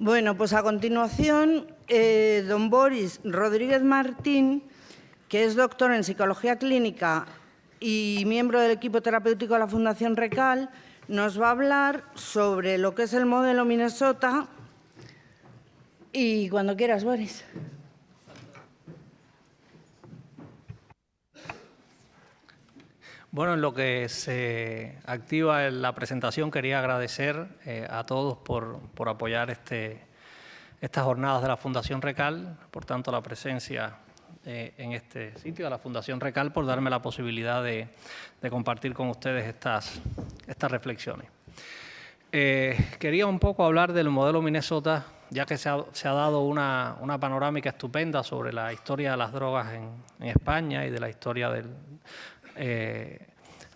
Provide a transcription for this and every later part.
Bueno, pues a continuación, don Boris Rodríguez Martín, que es doctor en Psicología Clínica y miembro del equipo terapéutico de la Fundación Recal, nos va a hablar sobre lo que es el modelo Minnesota. Y cuando quieras, Boris. Bueno, en lo que se activa la presentación, quería agradecer a todos por apoyar estas jornadas de la Fundación Recal, por tanto la presencia en este sitio de la Fundación Recal, por darme la posibilidad de compartir con ustedes estas reflexiones. Quería un poco hablar del modelo Minnesota, ya que se ha dado una panorámica estupenda sobre la historia de las drogas en España y de la historia del...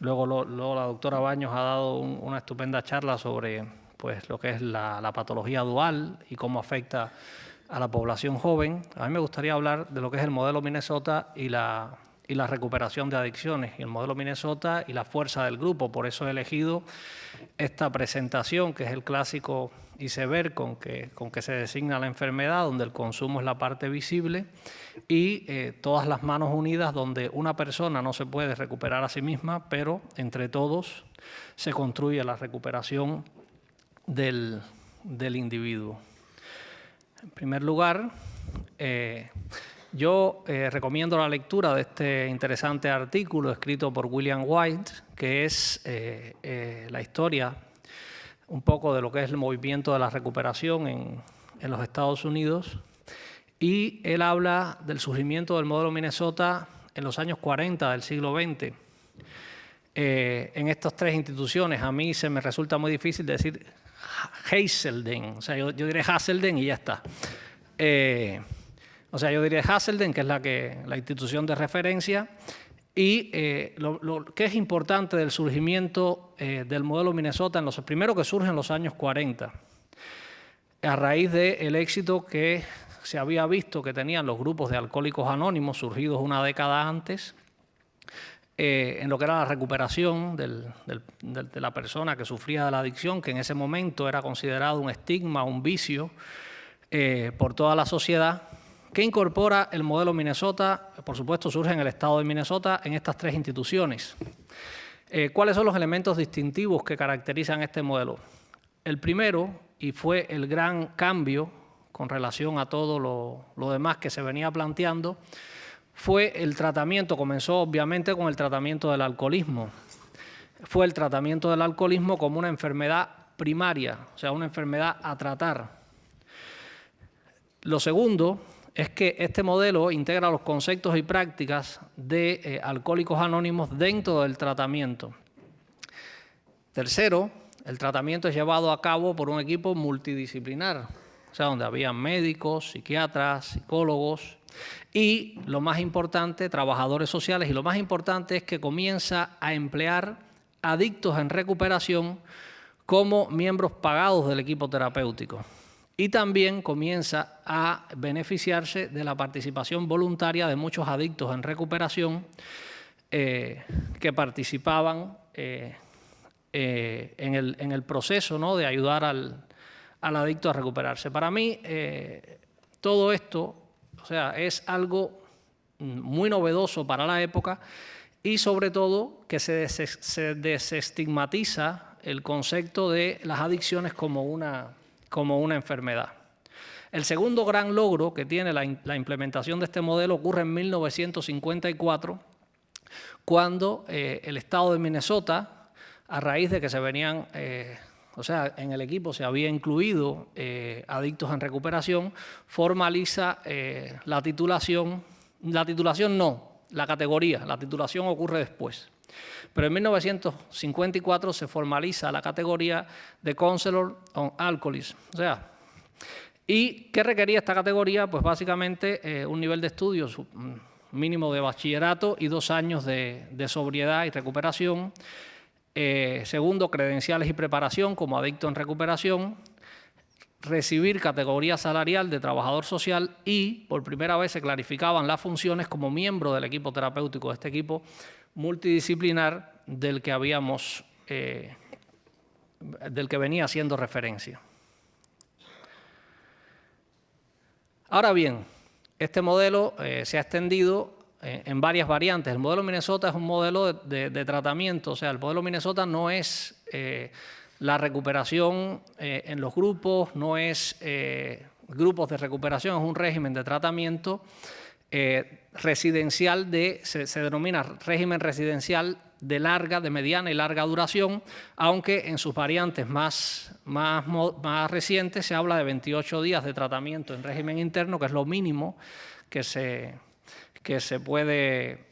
Luego la doctora Baños ha dado una estupenda charla sobre pues, lo que es la patología dual y cómo afecta a la población joven. A mí me gustaría hablar de lo que es el modelo Minnesota y la recuperación de adicciones, y el modelo Minnesota y la fuerza del grupo. Por eso he elegido esta presentación, que es el clásico iceberg con que se designa la enfermedad, donde el consumo es la parte visible, y todas las manos unidas, donde una persona no se puede recuperar a sí misma, pero entre todos se construye la recuperación del individuo. En primer lugar, yo recomiendo la lectura de este interesante artículo escrito por William White, que es la historia un poco de lo que es el movimiento de la recuperación en los Estados Unidos, y él habla del surgimiento del modelo Minnesota en los años 40 del siglo XX. En estas tres instituciones a mí se me resulta muy difícil decir Hazelden, o sea, yo diré Hazelden y ya está. O sea, yo diré Hazelden, que es la institución de referencia, y lo que es importante del surgimiento del modelo Minnesota, primero que surge en los años 40, a raíz del éxito que se había visto que tenían los grupos de alcohólicos anónimos, surgidos una década antes, en lo que era la recuperación de la persona que sufría de la adicción, que en ese momento era considerado un estigma, un vicio por toda la sociedad, que incorpora el modelo Minnesota. Por supuesto, surge en el estado de Minnesota en estas tres instituciones. ¿Cuáles son los elementos distintivos que caracterizan este modelo? El primero, y fue el gran cambio con relación a todo lo demás que se venía planteando, fue el tratamiento. Comenzó obviamente con el tratamiento del alcoholismo. Fue el tratamiento del alcoholismo como una enfermedad primaria, o sea, una enfermedad a tratar. Lo segundo es que este modelo integra los conceptos y prácticas de alcohólicos anónimos dentro del tratamiento. Tercero, el tratamiento es llevado a cabo por un equipo multidisciplinar, o sea, donde había médicos, psiquiatras, psicólogos y, lo más importante, trabajadores sociales. Y lo más importante es que comienza a emplear adictos en recuperación como miembros pagados del equipo terapéutico. Y también comienza a beneficiarse de la participación voluntaria de muchos adictos en recuperación que participaban en el proceso, ¿no?, de ayudar al adicto a recuperarse. Para mí, todo esto, o sea, es algo muy novedoso para la época, y sobre todo que se desestigmatiza el concepto de las adicciones como una enfermedad. El segundo gran logro que tiene la implementación de este modelo ocurre en 1954, cuando el estado de Minnesota, a raíz de que se venían, o sea, en el equipo se había incluido adictos en recuperación, formaliza la titulación. La titulación no, la categoría. La titulación ocurre después. Pero en 1954 se formaliza la categoría de Counselor on Alcoholism. O sea, ¿y qué requería esta categoría? Pues básicamente un nivel de estudios mínimo de bachillerato y 2 años de sobriedad y recuperación. Segundo, credenciales y preparación como adicto en recuperación. Recibir categoría salarial de trabajador social, y por primera vez se clarificaban las funciones como miembro del equipo terapéutico, de este equipo multidisciplinar del que venía haciendo referencia. Ahora bien, este modelo se ha extendido en varias variantes. El modelo Minnesota es un modelo de tratamiento, o sea, el modelo Minnesota no es la recuperación en los grupos, no es grupos de recuperación, es un régimen de tratamiento residencial, se denomina régimen residencial de mediana y larga duración, aunque en sus variantes más recientes se habla de 28 días de tratamiento en régimen interno, que es lo mínimo que se puede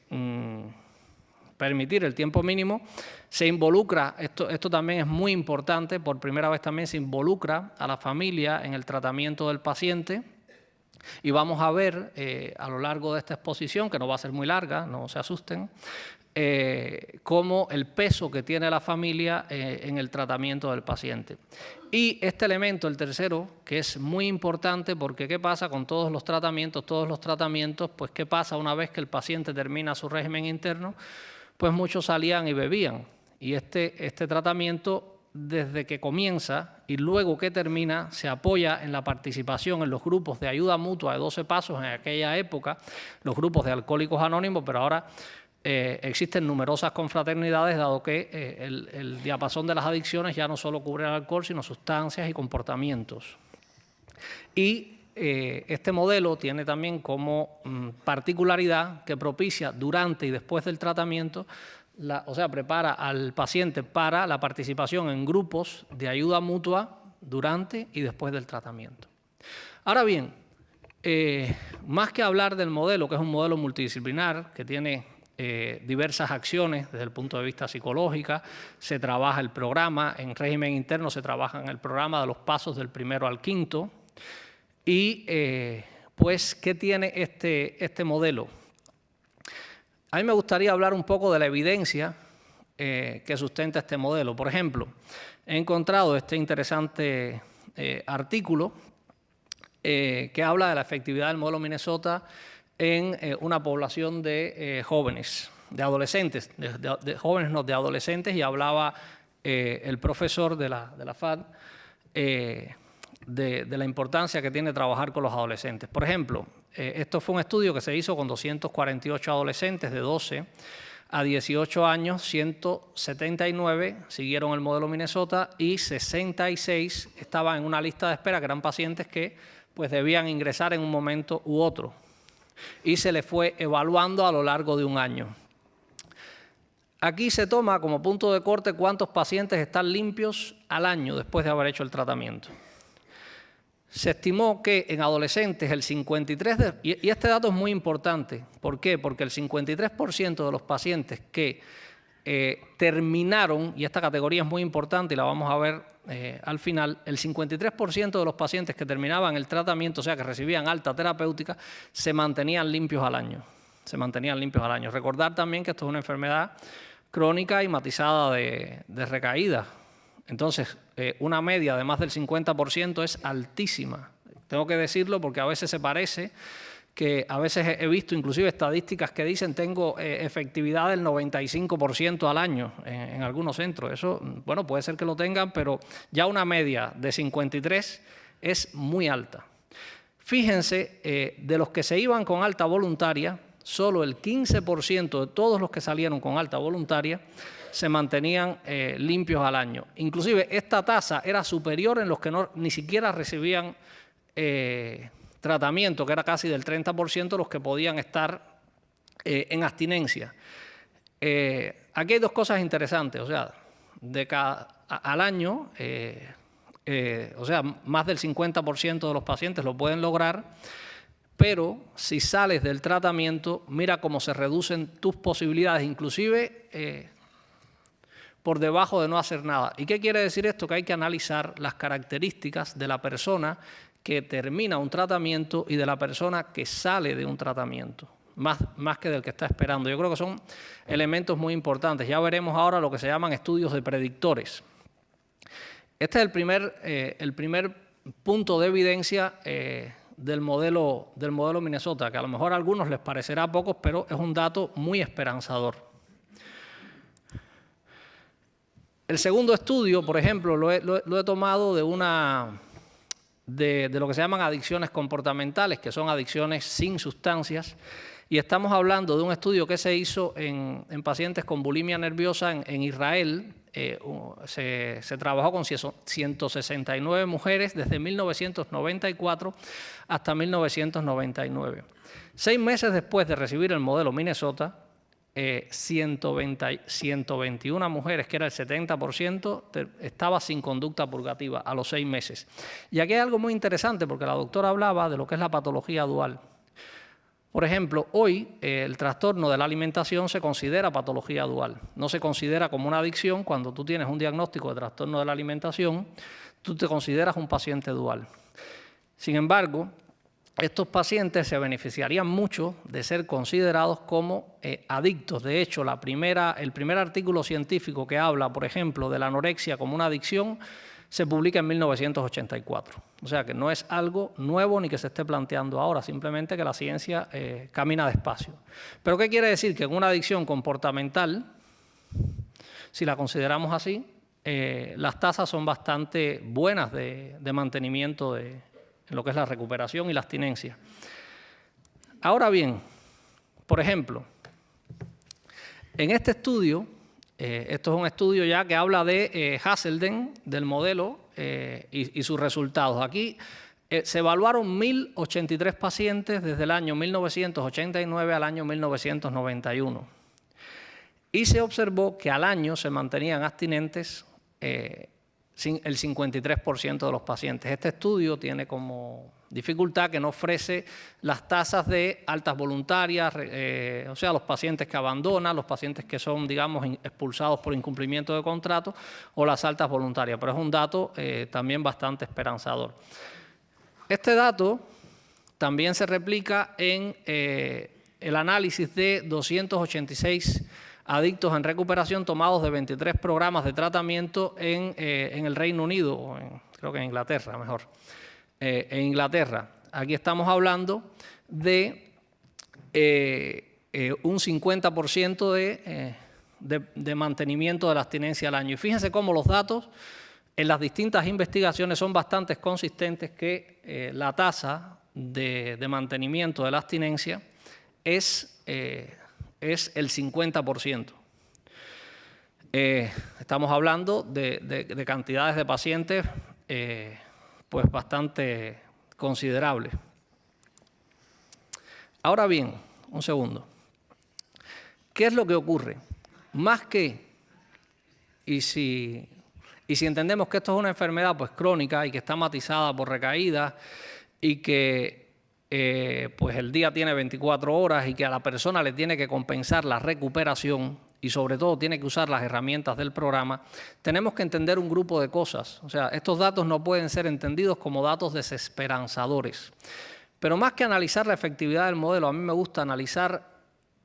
permitir, el tiempo mínimo. Se involucra, esto también es muy importante, por primera vez también se involucra a la familia en el tratamiento del paciente. Y vamos a ver a lo largo de esta exposición, que no va a ser muy larga, no se asusten, cómo el peso que tiene la familia en el tratamiento del paciente. Y este elemento, el tercero, que es muy importante, porque ¿qué pasa con todos los tratamientos? Pues ¿qué pasa una vez que el paciente termina su régimen interno? Pues muchos salían y bebían. Y este tratamiento, desde que comienza y luego que termina, se apoya en la participación en los grupos de ayuda mutua de 12 pasos en aquella época, los grupos de alcohólicos anónimos, pero ahora existen numerosas confraternidades, dado que el diapasón de las adicciones ya no solo cubre el alcohol, sino sustancias y comportamientos. Y este modelo tiene también como particularidad que propicia durante y después del tratamiento, prepara al paciente para la participación en grupos de ayuda mutua durante y después del tratamiento. Ahora bien, más que hablar del modelo, que es un modelo multidisciplinar, que tiene diversas acciones desde el punto de vista psicológico, se trabaja el programa, en régimen interno se trabaja en el programa de los pasos del primero al quinto, y pues, ¿qué tiene este modelo? A mí me gustaría hablar un poco de la evidencia que sustenta este modelo. Por ejemplo, he encontrado este interesante artículo que habla de la efectividad del modelo Minnesota en una población de jóvenes, de adolescentes, jóvenes no, de adolescentes, y hablaba el profesor de la FAD de la importancia que tiene trabajar con los adolescentes. Por ejemplo, esto fue un estudio que se hizo con 248 adolescentes de 12 a 18 años, 179 siguieron el modelo Minnesota y 66 estaban en una lista de espera, que eran pacientes que pues, debían ingresar en un momento u otro. Y se les fue evaluando a lo largo de un año. Aquí se toma como punto de corte cuántos pacientes están limpios al año después de haber hecho el tratamiento. Se estimó que en adolescentes el 53%, y este dato es muy importante, ¿por qué? Porque el 53% de los pacientes que terminaron, y esta categoría es muy importante y la vamos a ver al final, el 53% de los pacientes que terminaban el tratamiento, o sea, que recibían alta terapéutica, se mantenían limpios al año. Recordar también que esto es una enfermedad crónica y matizada de recaídas. Entonces, una media de más del 50% es altísima. Tengo que decirlo porque a veces se parece que a veces he visto inclusive estadísticas que dicen tengo efectividad del 95% al año en algunos centros. Eso, bueno, puede ser que lo tengan, pero ya una media de 53 es muy alta. Fíjense, de los que se iban con alta voluntaria, solo el 15% de todos los que salieron con alta voluntaria se mantenían limpios al año. Inclusive esta tasa era superior en los que ni siquiera recibían tratamiento, que era casi del 30% los que podían estar en abstinencia. Aquí hay dos cosas interesantes, o sea, al año, o sea, más del 50% de los pacientes lo pueden lograr, pero si sales del tratamiento, mira cómo se reducen tus posibilidades, inclusive por debajo de no hacer nada. ¿Y qué quiere decir esto? Que hay que analizar las características de la persona que termina un tratamiento y de la persona que sale de un tratamiento, más que del que está esperando. Yo creo que son elementos muy importantes. Ya veremos ahora lo que se llaman estudios de predictores. Este es el primer punto de evidencia del modelo Minnesota, que a lo mejor a algunos les parecerá poco, pero es un dato muy esperanzador. El segundo estudio, por ejemplo, lo he tomado de una de lo que se llaman adicciones comportamentales, que son adicciones sin sustancias. Y estamos hablando de un estudio que se hizo en pacientes con bulimia nerviosa en Israel. Se trabajó con 169 mujeres desde 1994 hasta 1999. 6 meses después de recibir el modelo Minnesota, 121 mujeres, que era el 70%, estaba sin conducta purgativa a los 6 meses. Y aquí hay algo muy interesante, porque la doctora hablaba de lo que es la patología dual. Por ejemplo, hoy el trastorno de la alimentación se considera patología dual. No se considera como una adicción. Cuando tú tienes un diagnóstico de trastorno de la alimentación, tú te consideras un paciente dual. Sin embargo, estos pacientes se beneficiarían mucho de ser considerados como adictos. De hecho, el primer artículo científico que habla, por ejemplo, de la anorexia como una adicción, se publica en 1984. O sea que no es algo nuevo ni que se esté planteando ahora, simplemente que la ciencia camina despacio. ¿Pero qué quiere decir? Que en una adicción comportamental, si la consideramos así, las tasas son bastante buenas de mantenimiento en lo que es la recuperación y la abstinencia. Ahora bien, por ejemplo, en este estudio, esto es un estudio ya que habla de Hazelden, del modelo y sus resultados. Aquí se evaluaron 1.083 pacientes desde el año 1989 al año 1991. Y se observó que al año se mantenían abstinentes el 53% de los pacientes. Este estudio tiene como dificultad que no ofrece las tasas de altas voluntarias, o sea, los pacientes que abandonan, los pacientes que son, digamos, expulsados por incumplimiento de contrato, o las altas voluntarias, pero es un dato también bastante esperanzador. Este dato también se replica en el análisis de 286 adictos en recuperación tomados de 23 programas de tratamiento en el Reino Unido, o creo que en Inglaterra, mejor. En Inglaterra. Aquí estamos hablando de un 50% de mantenimiento de la abstinencia al año. Y fíjense cómo los datos en las distintas investigaciones son bastante consistentes, que la tasa de mantenimiento de la abstinencia es el 50%. Estamos hablando de cantidades de pacientes pues bastante considerable. Ahora bien, un segundo. ¿Qué es lo que ocurre? Más que, y si entendemos que esto es una enfermedad pues crónica y que está matizada por recaídas y que pues el día tiene 24 horas y que a la persona le tiene que compensar la recuperación y sobre todo tiene que usar las herramientas del programa, tenemos que entender un grupo de cosas. O sea, estos datos no pueden ser entendidos como datos desesperanzadores. Pero más que analizar la efectividad del modelo, a mí me gusta analizar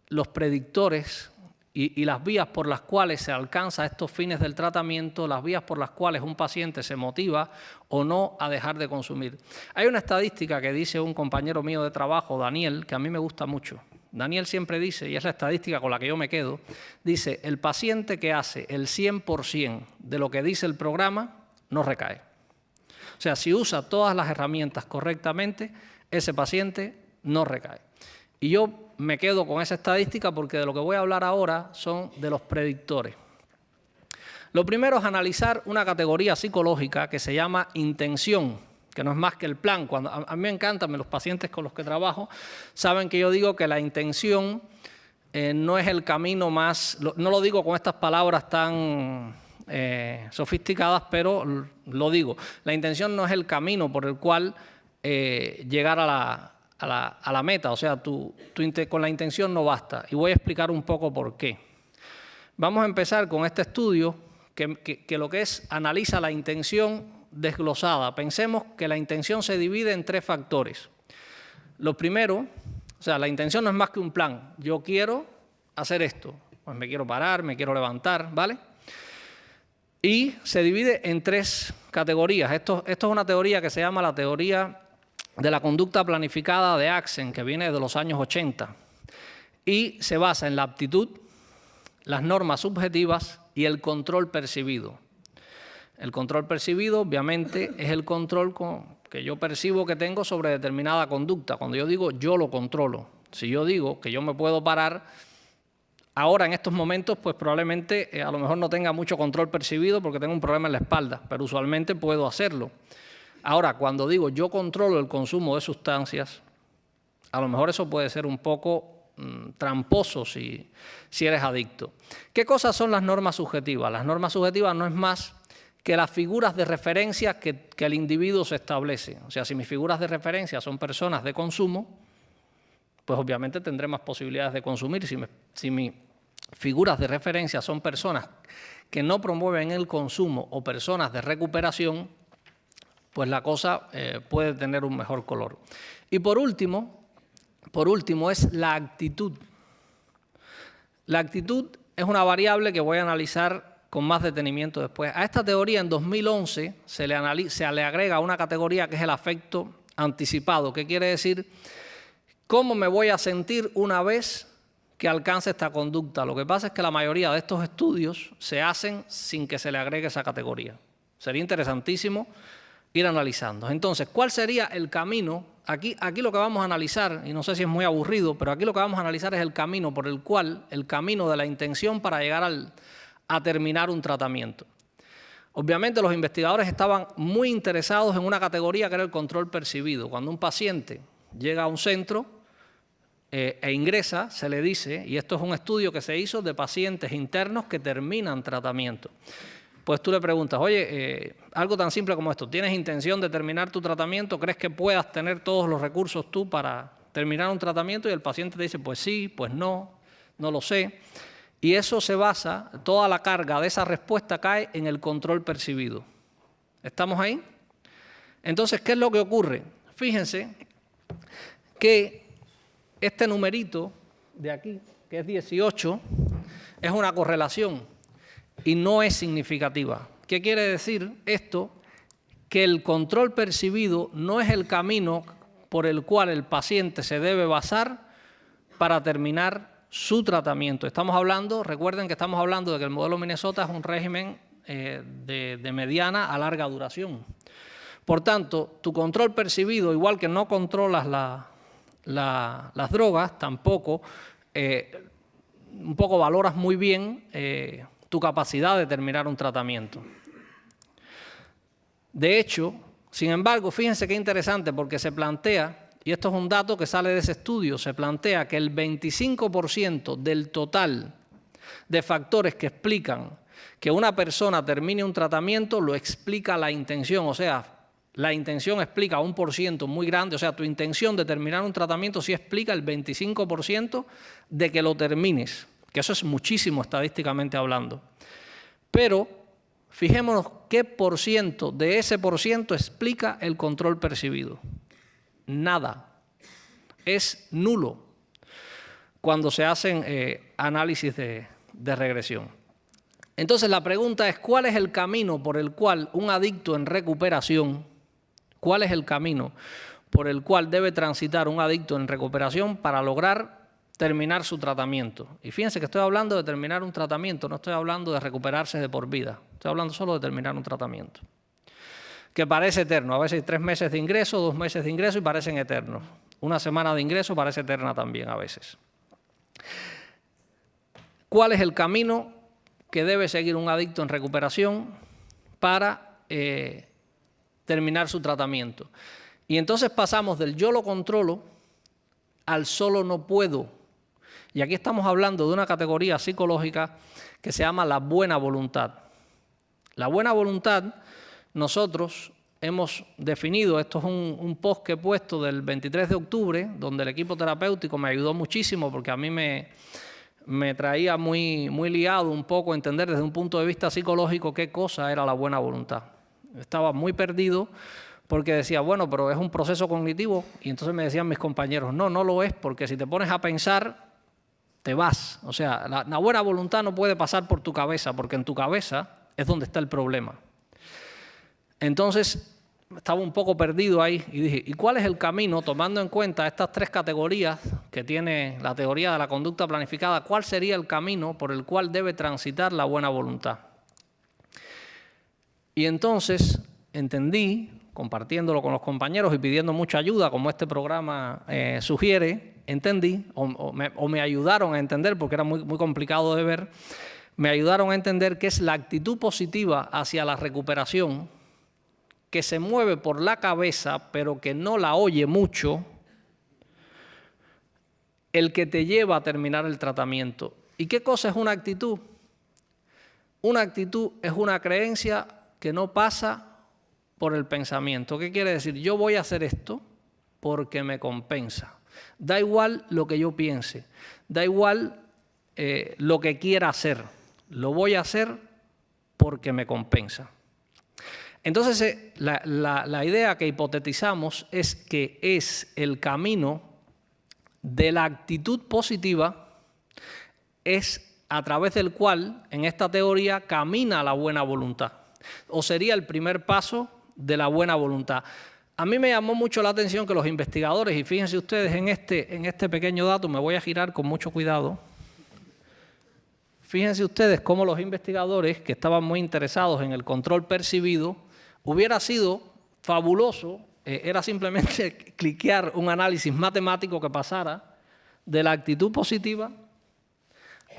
los predictores y las vías por las cuales se alcanza estos fines del tratamiento, las vías por las cuales un paciente se motiva o no a dejar de consumir. Hay una estadística que dice un compañero mío de trabajo, Daniel, que a mí me gusta mucho. Daniel siempre dice, y es la estadística con la que yo me quedo, dice, el paciente que hace el 100% de lo que dice el programa, no recae. O sea, si usa todas las herramientas correctamente, ese paciente no recae. Y yo me quedo con esa estadística porque de lo que voy a hablar ahora son de los predictores. Lo primero es analizar una categoría psicológica que se llama intención, que no es más que el plan. A mí me encantan, los pacientes con los que trabajo saben que yo digo que la intención no es el camino más, no lo digo con estas palabras tan sofisticadas, pero lo digo. La intención no es el camino por el cual llegar a la meta, o sea, con la intención no basta. Y voy a explicar un poco por qué. Vamos a empezar con este estudio que lo que es analiza la intención desglosada. Pensemos que la intención se divide en 3 factores. Lo primero, o sea, la intención no es más que un plan. Yo quiero hacer esto, pues me quiero parar, me quiero levantar, ¿vale? Y se divide en 3 categorías. Esto es una teoría que se llama la teoría de la conducta planificada de Axen, que viene de los años 80. Y se basa en la aptitud, las normas subjetivas y el control percibido. El control percibido, obviamente, es el control que yo percibo que tengo sobre determinada conducta. Cuando yo digo yo lo controlo, si yo digo que yo me puedo parar, ahora en estos momentos pues probablemente a lo mejor no tenga mucho control percibido porque tengo un problema en la espalda, pero usualmente puedo hacerlo. Ahora, cuando digo yo controlo el consumo de sustancias, a lo mejor eso puede ser un poco tramposo si eres adicto. ¿Qué cosas son las normas subjetivas? Las normas subjetivas no es más que las figuras de referencia que el individuo se establece. O sea, si mis figuras de referencia son personas de consumo, pues obviamente tendré más posibilidades de consumir. Si mis figuras de referencia son personas que no promueven el consumo o personas de recuperación, pues la cosa puede tener un mejor color. Y por último es la actitud. La actitud es una variable que voy a analizar con más detenimiento después. A esta teoría en 2011 se le agrega una categoría que es el afecto anticipado. ¿Qué quiere decir? ¿Cómo me voy a sentir una vez que alcance esta conducta? Lo que pasa es que la mayoría de estos estudios se hacen sin que se le agregue esa categoría. Sería interesantísimo ir analizando. Entonces, ¿cuál sería el camino? Aquí lo que vamos a analizar, y no sé si es muy aburrido, pero aquí lo que vamos a analizar es el camino por el cual, el camino de la intención para llegar a terminar un tratamiento. Obviamente los investigadores estaban muy interesados en una categoría que era el control percibido. Cuando un paciente llega a un centro e ingresa, se le dice, y esto es un estudio que se hizo de pacientes internos que terminan tratamiento. Pues tú le preguntas, oye, algo tan simple como esto, ¿tienes intención de terminar tu tratamiento? ¿Crees que puedas tener todos los recursos tú para terminar un tratamiento? Y el paciente te dice, pues sí, pues no lo sé. Y eso se basa, toda la carga de esa respuesta cae en el control percibido. ¿Estamos ahí? Entonces, ¿qué es lo que ocurre? Fíjense que este numerito de aquí, que es 18, es una correlación y no es significativa. ¿Qué quiere decir esto? Que el control percibido no es el camino por el cual el paciente se debe basar para terminar su tratamiento. Estamos hablando, recuerden que estamos hablando de que el modelo Minnesota es un régimen de mediana a larga duración. Por tanto, tu control percibido, igual que no controlas las drogas, tampoco un poco valoras muy bien tu capacidad de terminar un tratamiento. De hecho, sin embargo, fíjense qué interesante porque se plantea, y esto es un dato que sale de ese estudio, se plantea que el 25% del total de factores que explican que una persona termine un tratamiento lo explica la intención, o sea, la intención explica un % muy grande, o sea, tu intención de terminar un tratamiento sí explica el 25% de que lo termines, que eso es muchísimo estadísticamente hablando. Pero fijémonos qué % de ese % explica el control percibido. Nada. Es nulo cuando se hacen análisis de regresión. Entonces la pregunta es, ¿cuál es el camino por el cual un adicto en recuperación, cuál es el camino por el cual debe transitar un adicto en recuperación para lograr terminar su tratamiento? Y fíjense que estoy hablando de terminar un tratamiento, no estoy hablando de recuperarse de por vida, estoy hablando solo de terminar un tratamiento. Que parece eterno, a veces hay 3 meses de ingreso, 2 meses de ingreso y parecen eternos. Una semana de ingreso parece eterna también a veces. ¿Cuál es el camino que debe seguir un adicto en recuperación para terminar su tratamiento? Y entonces pasamos del yo lo controlo al solo no puedo. Y aquí estamos hablando de una categoría psicológica que se llama la buena voluntad. La buena voluntad, nosotros hemos definido, esto es un post que he puesto del 23 de octubre, donde el equipo terapéutico me ayudó muchísimo porque a mí me traía muy liado un poco entender desde un punto de vista psicológico qué cosa era la buena voluntad. Estaba muy perdido porque decía, bueno, pero es un proceso cognitivo, y entonces me decían mis compañeros, no lo es, porque si te pones a pensar, te vas. O sea, la buena voluntad no puede pasar por tu cabeza, porque en tu cabeza es donde está el problema. Entonces, estaba un poco perdido ahí y dije, ¿y cuál es el camino, tomando en cuenta estas 3 categorías que tiene la teoría de la conducta planificada, cuál sería el camino por el cual debe transitar la buena voluntad? Y entonces entendí, compartiéndolo con los compañeros y pidiendo mucha ayuda, como este programa sugiere, entendí, o me ayudaron a entender, porque era muy complicado de ver, me ayudaron a entender que es la actitud positiva hacia la recuperación, que se mueve por la cabeza, pero que no la oye mucho, el que te lleva a terminar el tratamiento. ¿Y qué cosa es una actitud? Una actitud es una creencia que no pasa por el pensamiento. ¿Qué quiere decir? Yo voy a hacer esto porque me compensa. Da igual lo que yo piense, da igual lo que quiera hacer. Lo voy a hacer porque me compensa. Entonces, la idea que hipotetizamos es que es el camino de la actitud positiva, es a través del cual, en esta teoría, camina la buena voluntad. O sería el primer paso de la buena voluntad. A mí me llamó mucho la atención que los investigadores, y fíjense ustedes en este pequeño dato, me voy a girar con mucho cuidado. Fíjense ustedes cómo los investigadores que estaban muy interesados en el control percibido, hubiera sido fabuloso, era simplemente cliquear un análisis matemático que pasara de la actitud positiva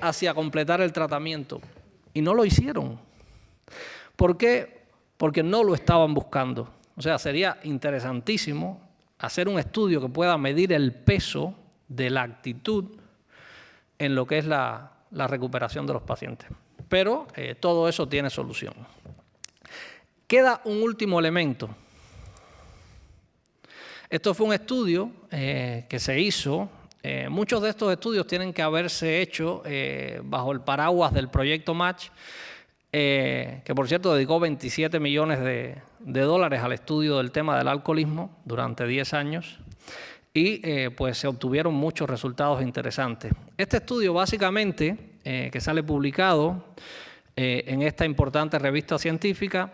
hacia completar el tratamiento. Y no lo hicieron. ¿Por qué? Porque no lo estaban buscando. O sea, sería interesantísimo hacer un estudio que pueda medir el peso de la actitud en lo que es la recuperación de los pacientes. Pero todo eso tiene solución. Queda un último elemento. Esto fue un estudio que se hizo. Muchos de estos estudios tienen que haberse hecho bajo el paraguas del proyecto Match, que por cierto dedicó 27 millones de dólares al estudio del tema del alcoholismo durante 10 años y pues se obtuvieron muchos resultados interesantes. Este estudio básicamente, que sale publicado en esta importante revista científica,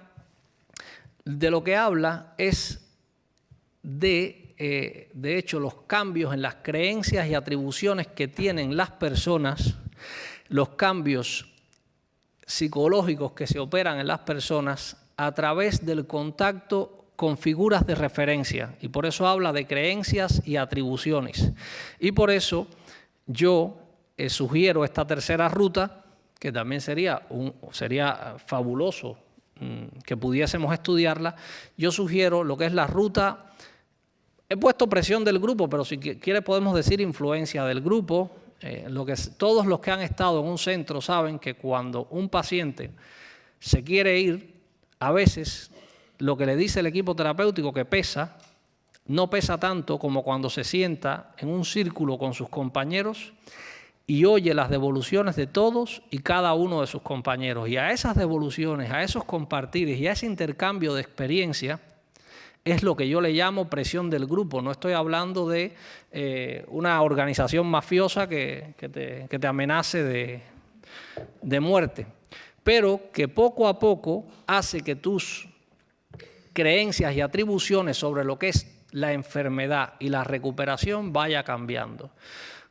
de lo que habla es de hecho, los cambios en las creencias y atribuciones que tienen las personas, los cambios psicológicos que se operan en las personas a través del contacto con figuras de referencia. Y por eso habla de creencias y atribuciones. Y por eso yo sugiero esta tercera ruta, que también sería fabuloso que pudiésemos estudiarla. Yo sugiero lo que es la ruta. He puesto presión del grupo, pero si quiere podemos decir influencia del grupo. Todos los que han estado en un centro saben que cuando un paciente se quiere ir, a veces lo que le dice el equipo terapéutico que pesa, no pesa tanto como cuando se sienta en un círculo con sus compañeros y oye las devoluciones de todos y cada uno de sus compañeros. Y a esas devoluciones, a esos compartires y a ese intercambio de experiencia es lo que yo le llamo presión del grupo. No estoy hablando de una organización mafiosa que te amenace de muerte, pero que poco a poco hace que tus creencias y atribuciones sobre lo que es la enfermedad y la recuperación vaya cambiando.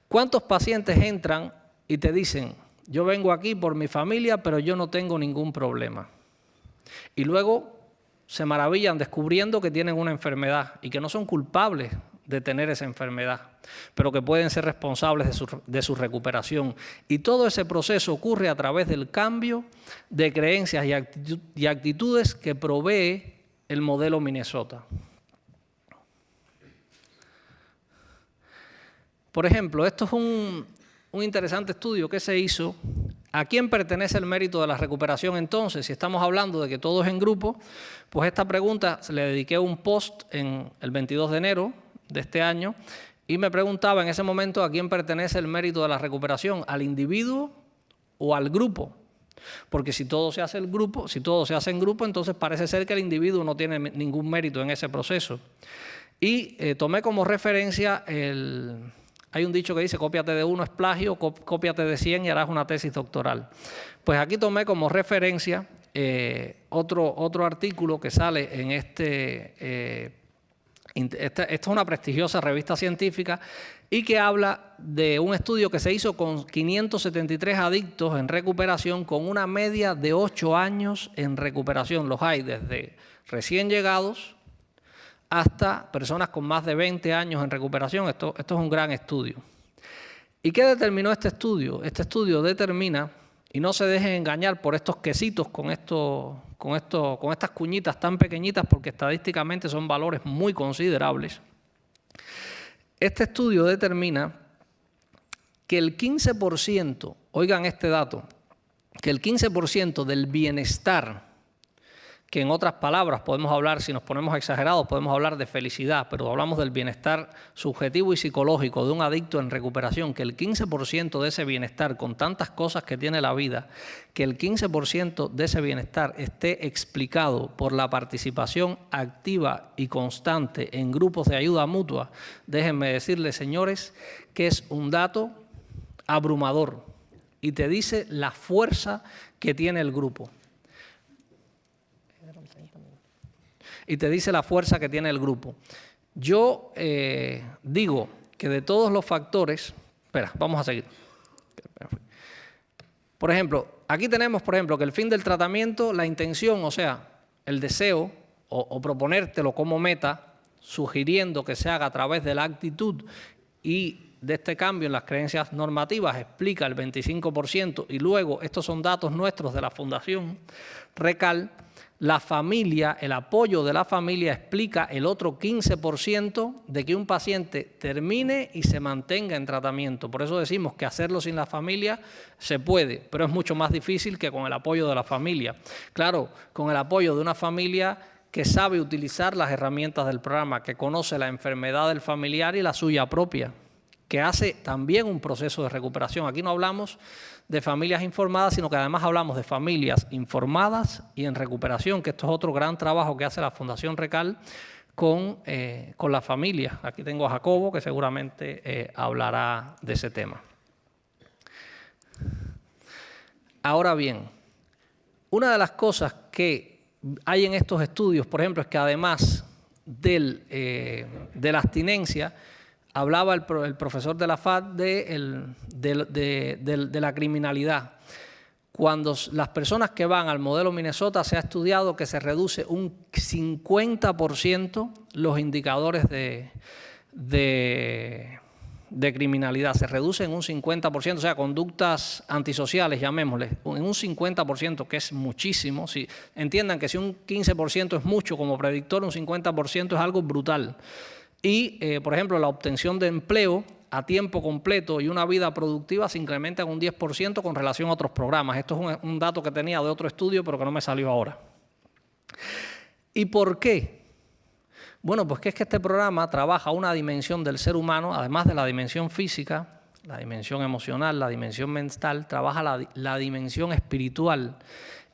¿Cuántos pacientes entran y te dicen, yo vengo aquí por mi familia, pero yo no tengo ningún problema? Y luego se maravillan descubriendo que tienen una enfermedad y que no son culpables de tener esa enfermedad, pero que pueden ser responsables de su recuperación. Y todo ese proceso ocurre a través del cambio de creencias y actitudes que provee el modelo Minnesota. Por ejemplo, esto es un interesante estudio que se hizo. ¿A quién pertenece el mérito de la recuperación entonces? Si estamos hablando de que todo es en grupo, pues esta pregunta se le dediqué un post el 22 de enero de este año y me preguntaba en ese momento a quién pertenece el mérito de la recuperación, ¿al individuo o al grupo? Porque si todo se hace en grupo, entonces parece ser que el individuo no tiene ningún mérito en ese proceso. Y tomé como referencia hay un dicho que dice, cópiate de uno es plagio, cópiate de 100 y harás una tesis doctoral. Pues aquí tomé como referencia otro artículo que sale en esta es una prestigiosa revista científica y que habla de un estudio que se hizo con 573 adictos en recuperación con una media de 8 años en recuperación. Los hay desde recién llegados hasta personas con más de 20 años en recuperación. Esto es un gran estudio. ¿Y qué determinó este estudio? Este estudio determina, y no se dejen engañar por estos quesitos con estas cuñitas tan pequeñitas, porque estadísticamente son valores muy considerables. Este estudio determina que el 15%, oigan este dato, que el 15% del bienestar, que en otras palabras podemos hablar, si nos ponemos exagerados, podemos hablar de felicidad, pero hablamos del bienestar subjetivo y psicológico de un adicto en recuperación, que el 15% de ese bienestar, con tantas cosas que tiene la vida, que el 15% de ese bienestar esté explicado por la participación activa y constante en grupos de ayuda mutua, déjenme decirles, señores, que es un dato abrumador y te dice la fuerza que tiene el grupo. Y te dice la fuerza que tiene el grupo. Yo digo que de todos los factores... Espera, vamos a seguir. Por ejemplo, aquí tenemos, por ejemplo, que el fin del tratamiento, la intención, o sea, el deseo o proponértelo como meta, sugiriendo que se haga a través de la actitud y de este cambio en las creencias normativas, explica el 25%, y luego, estos son datos nuestros de la Fundación Recal, la familia, el apoyo de la familia explica el otro 15% de que un paciente termine y se mantenga en tratamiento. Por eso decimos que hacerlo sin la familia se puede, pero es mucho más difícil que con el apoyo de la familia. Claro, con el apoyo de una familia que sabe utilizar las herramientas del programa, que conoce la enfermedad del familiar y la suya propia, que hace también un proceso de recuperación. Aquí no hablamos de familias informadas, sino que además hablamos de familias informadas y en recuperación, que esto es otro gran trabajo que hace la Fundación Recal con la familia. Aquí tengo a Jacobo, que seguramente hablará de ese tema. Ahora bien, una de las cosas que hay en estos estudios, por ejemplo, es que además de la abstinencia, hablaba el profesor de la FAD de la criminalidad. Cuando las personas que van al modelo Minnesota, se ha estudiado que se reduce un 50% los indicadores de criminalidad. Se reducen un 50%, o sea, conductas antisociales, llamémosle, en un 50%, que es muchísimo. Si, entiendan que si un 15% es mucho como predictor, un 50% es algo brutal. Y, por ejemplo, la obtención de empleo a tiempo completo y una vida productiva se incrementa en un 10% con relación a otros programas. Esto es un dato que tenía de otro estudio, pero que no me salió ahora. ¿Y por qué? Bueno, pues que es que este programa trabaja una dimensión del ser humano, además de la dimensión física, la dimensión emocional, la dimensión mental, trabaja la dimensión espiritual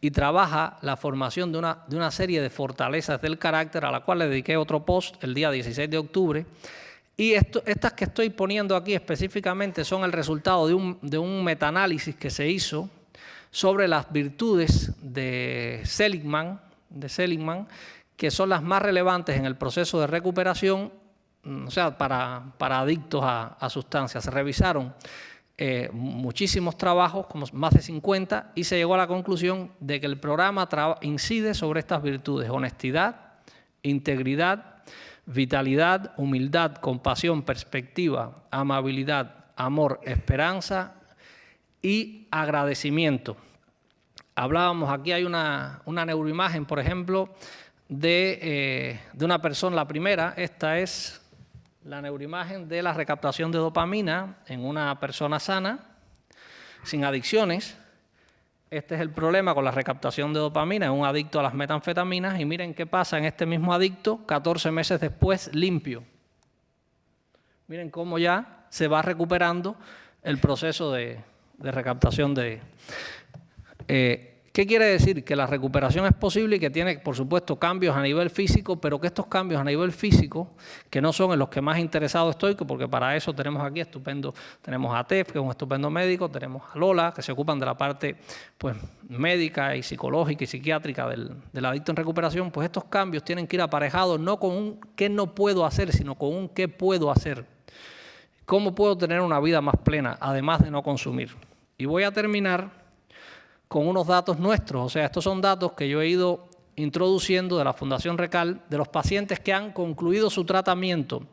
y trabaja la formación de una serie de fortalezas del carácter, a la cual le dediqué otro post el día 16 de octubre. Y estas que estoy poniendo aquí específicamente son el resultado de un metaanálisis que se hizo sobre las virtudes de Seligman, que son las más relevantes en el proceso de recuperación, o sea, para adictos a sustancias. Se revisaron muchísimos trabajos, como más de 50, y se llegó a la conclusión de que el programa incide sobre estas virtudes: honestidad, integridad, vitalidad, humildad, compasión, perspectiva, amabilidad, amor, esperanza y agradecimiento. Hablábamos, aquí hay una neuroimagen, por ejemplo, de una persona. La primera, esta es la neuroimagen de la recaptación de dopamina en una persona sana, sin adicciones. Este es el problema con la recaptación de dopamina en un adicto a las metanfetaminas, y miren qué pasa en este mismo adicto 14 meses después, limpio. Miren cómo ya se va recuperando el proceso de recaptación de... ¿Qué quiere decir? Que la recuperación es posible y que tiene, por supuesto, cambios a nivel físico, pero que estos cambios a nivel físico, que no son en los que más interesado estoy, porque para eso tenemos aquí tenemos a TEF, que es un estupendo médico, tenemos a Lola, que se ocupan de la parte pues, médica y psicológica y psiquiátrica del adicto en recuperación. Pues estos cambios tienen que ir aparejados no con un qué no puedo hacer, sino con un qué puedo hacer. ¿Cómo puedo tener una vida más plena, además de no consumir? Y voy a terminar con unos datos nuestros. O sea, estos son datos que yo he ido introduciendo de la Fundación Recal de los pacientes que han concluido su tratamiento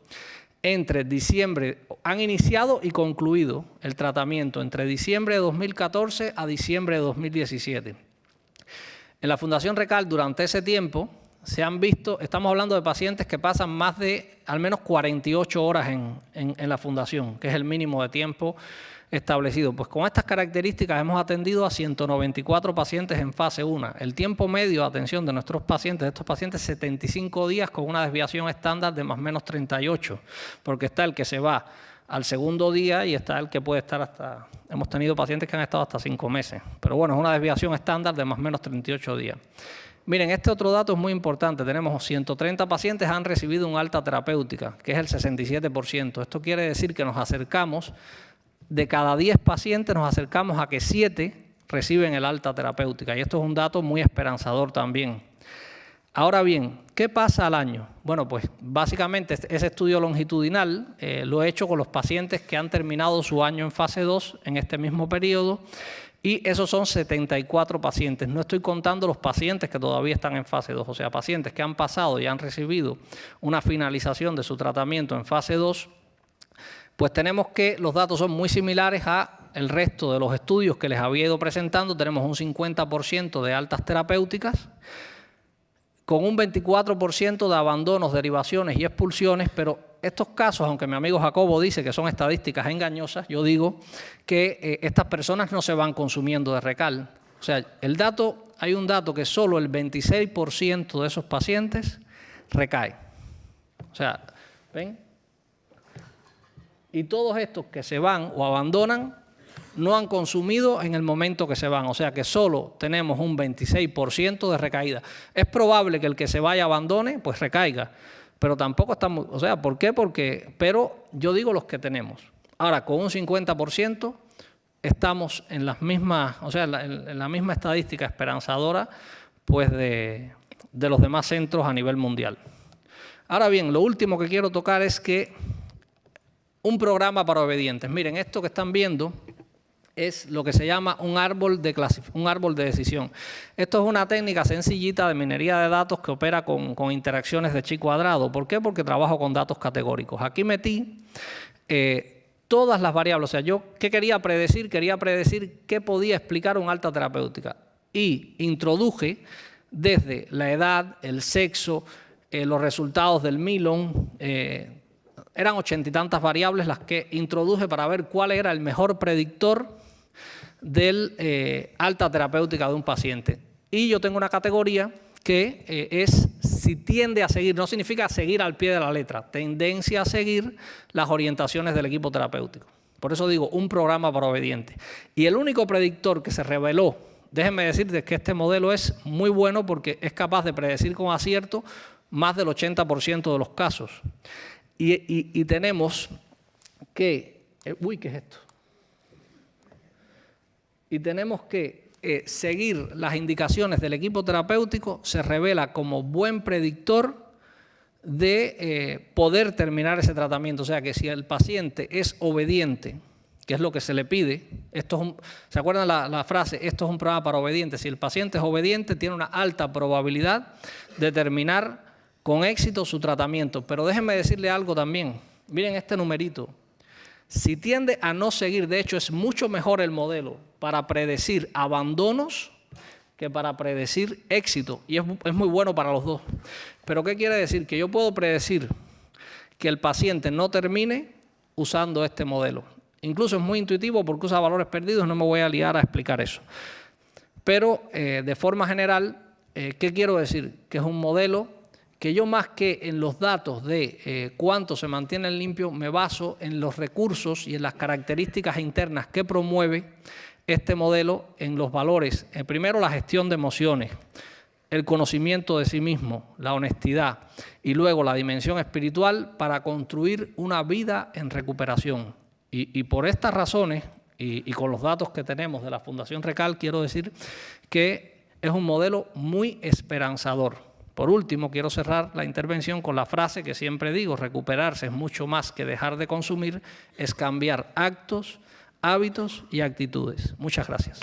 entre diciembre, han iniciado y concluido el tratamiento entre diciembre de 2014 a diciembre de 2017. En la Fundación Recal, durante ese tiempo, se han visto, estamos hablando de pacientes que pasan más de al menos 48 horas en la Fundación, que es el mínimo de tiempo establecido. Pues con estas características hemos atendido a 194 pacientes en fase 1. El tiempo medio de atención de nuestros pacientes, de estos pacientes, 75 días con una desviación estándar de más o menos 38, porque está el que se va al segundo día y está el que puede estar hasta, hemos tenido pacientes que han estado hasta 5 meses, pero bueno, es una desviación estándar de más o menos 38 días. Miren, este otro dato es muy importante. Tenemos 130 pacientes que han recibido un alta terapéutica, que es el 67%. Esto quiere decir que nos acercamos, de cada 10 pacientes nos acercamos a que 7 reciben el alta terapéutica. Y esto es un dato muy esperanzador también. Ahora bien, ¿qué pasa al año? Bueno, pues básicamente ese estudio longitudinal lo he hecho con los pacientes que han terminado su año en fase 2 en este mismo periodo. Y esos son 74 pacientes. No estoy contando los pacientes que todavía están en fase 2, o sea, pacientes que han pasado y han recibido una finalización de su tratamiento en fase 2, pues tenemos que los datos son muy similares al resto de los estudios que les había ido presentando. Tenemos un 50% de altas terapéuticas, con un 24% de abandonos, derivaciones y expulsiones, pero estos casos, aunque mi amigo Jacobo dice que son estadísticas engañosas, yo digo que estas personas no se van consumiendo de Recal. O sea, hay un dato que solo el 26% de esos pacientes recae. O sea, ¿ven? Y todos estos que se van o abandonan no han consumido en el momento que se van. O sea que solo tenemos un 26% de recaída. Es probable que el que se vaya abandone, pues recaiga. Pero tampoco estamos, o sea, ¿por qué? Pero yo digo los que tenemos. Ahora, con un 50% estamos en las mismas, o sea, en la misma estadística esperanzadora, pues de los demás centros a nivel mundial. Ahora bien, lo último que quiero tocar es que un programa para obedientes. Miren, esto que están viendo es lo que se llama un árbol de decisión. Esto es una técnica sencillita de minería de datos que opera con interacciones de chi cuadrado. ¿Por qué? Porque trabajo con datos categóricos. Aquí metí todas las variables. O sea, yo ¿qué quería predecir? Quería predecir qué podía explicar un alta terapéutica. Y introduje desde la edad, el sexo, los resultados del Milon, eran 80 y tantas variables las que introduje para ver cuál era el mejor predictor del alta terapéutica de un paciente. Y yo tengo una categoría que es si tiende a seguir, no significa seguir al pie de la letra, tendencia a seguir las orientaciones del equipo terapéutico. Por eso digo, un programa para obedientes. Y el único predictor que se reveló, déjenme decirles que este modelo es muy bueno porque es capaz de predecir con acierto más del 80% de los casos. Y tenemos que... uy, ¿qué es esto? Y tenemos que seguir las indicaciones del equipo terapéutico, se revela como buen predictor de poder terminar ese tratamiento. O sea, que si el paciente es obediente, que es lo que se le pide, ¿se acuerdan la frase? Esto es un programa para obedientes. Si el paciente es obediente, tiene una alta probabilidad de terminar con éxito su tratamiento. Pero déjenme decirle algo también. Miren este numerito. Si tiende a no seguir, de hecho es mucho mejor el modelo para predecir abandonos que para predecir éxito. Y es muy bueno para los dos. Pero ¿qué quiere decir? Que yo puedo predecir que el paciente no termine usando este modelo. Incluso es muy intuitivo porque usa valores perdidos, no me voy a liar a explicar eso. Pero de forma general, ¿qué quiero decir? Que es un modelo que yo más que en los datos de cuánto se mantiene limpio, me baso en los recursos y en las características internas que promueve este modelo en los valores. Primero, la gestión de emociones, el conocimiento de sí mismo, la honestidad y luego la dimensión espiritual para construir una vida en recuperación. Y por estas razones y con los datos que tenemos de la Fundación Recal, quiero decir que es un modelo muy esperanzador. Por último, quiero cerrar la intervención con la frase que siempre digo: recuperarse es mucho más que dejar de consumir, es cambiar actos, hábitos y actitudes. Muchas gracias.